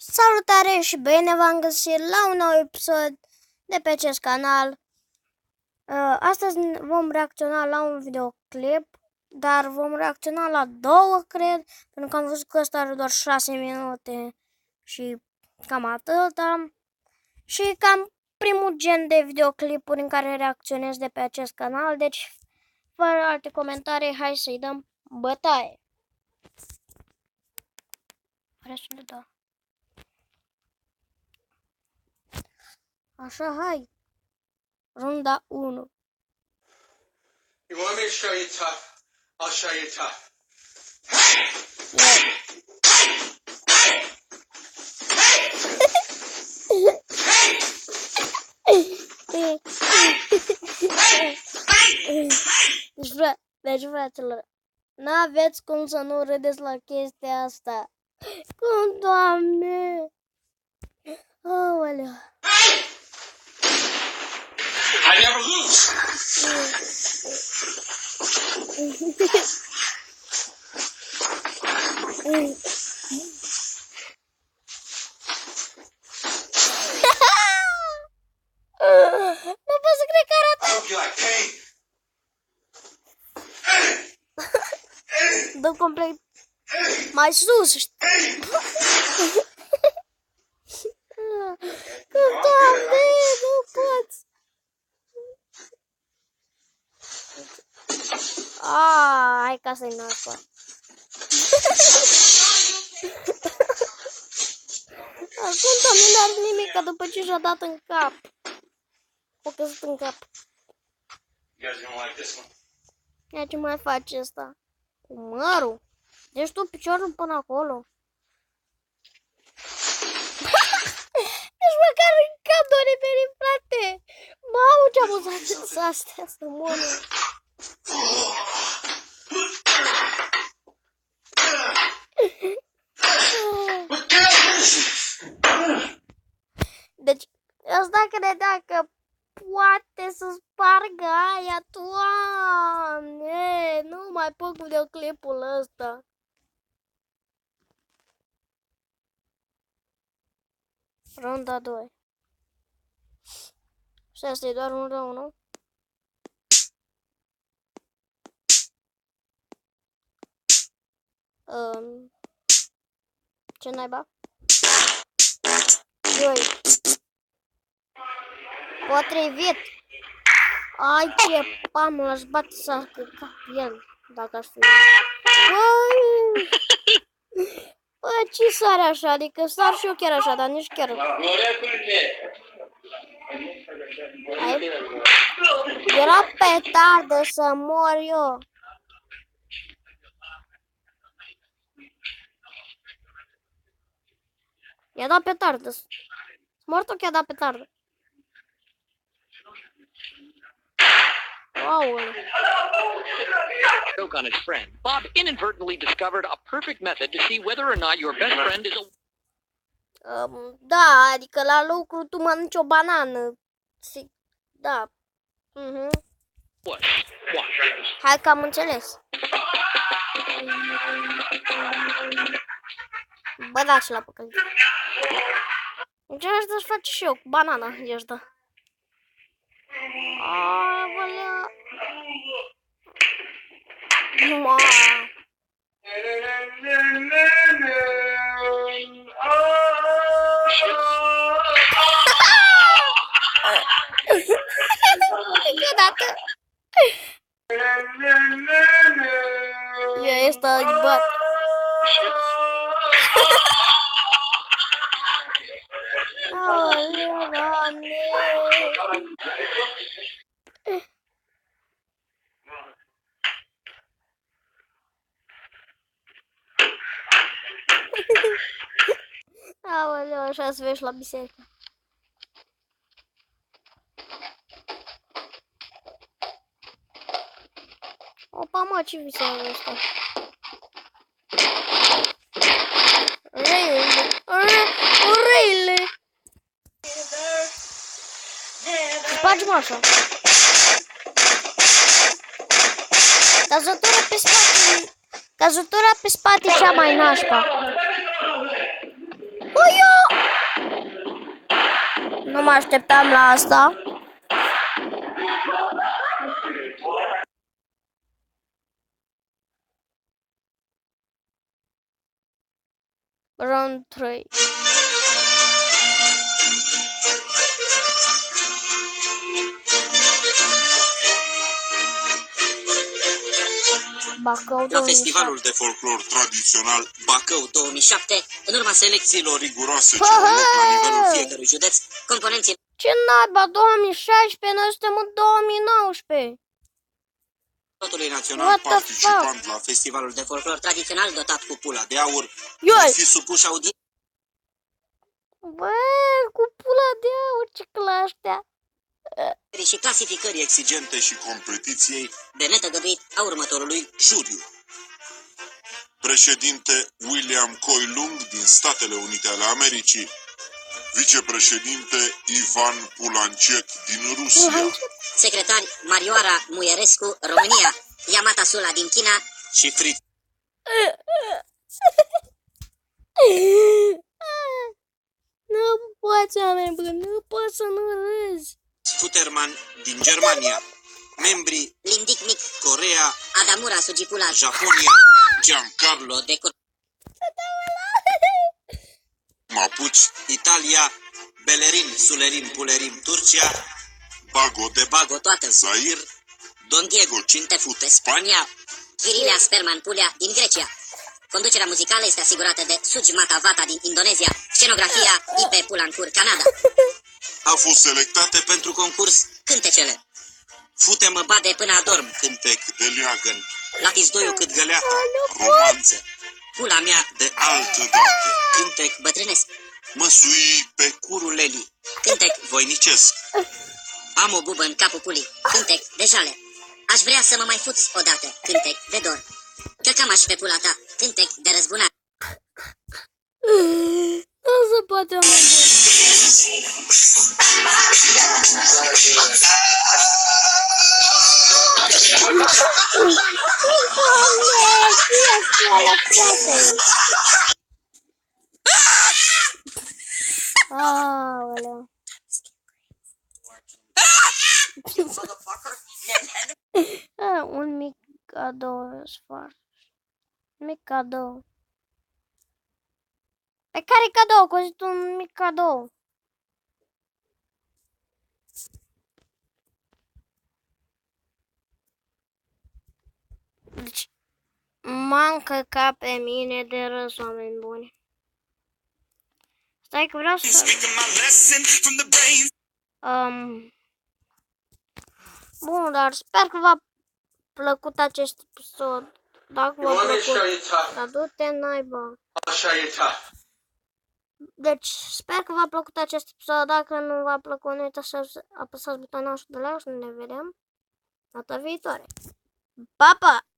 Salutare și bine v-am găsit la un nou episod de pe acest canal. Astăzi vom reacționa la un videoclip, dar vom reacționa la două, cred, pentru că am văzut că ăsta are doar 6 minute și cam atâta. Și cam primul gen de videoclipuri în care reacționez de pe acest canal, deci fără alte comentarii, hai să-i dăm bătaie. Da. Așa, hai. Runda 1. You want me to show you tough? I'll show you tough. Deci, fraților, n-aveți cum să nu râdeți la chestia asta. Cum, Doamne! Aoleu! I never lose. Nu pot să cred că arată. I hope you like pain. Dă complet mai sus, știi? Că, Doamne, nu pot. Hai ca să-i nașpa. Acum, Doamne, n-are nimic, că după ce și-a dat în cap. O căzut în cap. You guys don't like this one? Ia ce mai face ăsta? Cu mărul? Deci tu piciorul până acolo. Deci măcar în cap, doamne, periflate. Mamă, ce amuzat să astea să moră. Deci, ăsta credea că poate să spargă aia, Doamne, nu mai pot cu videoclipul ăsta. Runda 2. Și asta e doar runda 1. Ce naiba? 2. Potrivit. Ai ce pamă, aș bate să căcat el, dacă aș fi. Bă, ce sare așa? Adică sar și eu chiar așa, dar nici chiar. Era petardă să mor eu. I-a dat petardă. Mort că i-a dat petardă. Wow. Joke on his friend. Bob inadvertently discovered a perfect method to see whether or not your best friend is a... Da, adică la lucru tu mănânci o banană. Da. What? Hai că am înțeles. Bă, da, și la păcălit. Ce aș să face și eu cu banana, ești da. Aoleu. Ma. Câteodată. Eu este bat. Aoleu, Doamne. Aoleu, așa să vezi la biserică. Opa, mă, ce visează ăsta? Ureile! Spargi-mă așa. Cazătura pe spate. Cazătura pe spate cea mai nașpa. Oio! Nu mă așteptam la asta. Round 3. Bacău La 2007. festivalul de folclor tradițional Bacău 2007, în urma selecțiilor riguroase ce Ha, au loc la ha! nivelul fiecărui județ, componenții Ce naiba, 2016, noi suntem în 2019. lotului național What the participant la festivalul de folclor tradițional dotat cu pula de aur vor Ioi! fi supuși audierii Bă, cu pula de aur, ce claștea. și clasificării exigente și competiției de netăgăduit a următorului juriu. Președinte William Coy Lung din Statele Unite ale Americii, vicepreședinte Ivan Pulancec din Rusia, secretari Marioara Muierescu, România, Yamata Sula din China și Fritz Nu poți, oameni buni, nu poți să nu râzi. Futterman din Germania, membrii Lindic Mic, Coreea, Adamura Sugipula, Japonia, Giancarlo de Mapuci, Italia, Belerin, Sulerin, Pulerin, Turcia, Bago de Bago, toată Zair, Don Diego Cintefute, Spania, Chirilia Sperman Pulea din Grecia. Conducerea muzicală este asigurată de Sugi Mata Vata din Indonezia, scenografia Ipe Pulancur, Canada. Au fost selectate pentru concurs cântecele Fute-mă bade până adorm, cântec de leagăn, La tizdoiu cât găleata, romanță, Pula mea de altă dată, cântec bătrânesc, Mă sui pe curul Leli, cântec voinicesc, Am o bubă în capul pulii, cântec de jale, Aș vrea să mă mai fuți odată, cântec de dor, Căcamaș pe pula ta, cântec de răzbunare. Nu se poate, oameni buni. Aoleu. Un mic cadou, sfârșit. Mic cadou. Pe care cadou? Că zic un mic cadou. Deci, m-am încăcat pe mine de râs, oameni buni. Stai că vreau să... Bun, dar sper că v-a plăcut acest episod. Dacă You v-a want me to show plăcut, you tough? dar du-te naiba. I'll show you tough. Deci, sper că v-a plăcut acest episod. Dacă nu v-a plăcut, nu uitați să apăsați butonul de like și ne vedem data viitoare. Pa, pa!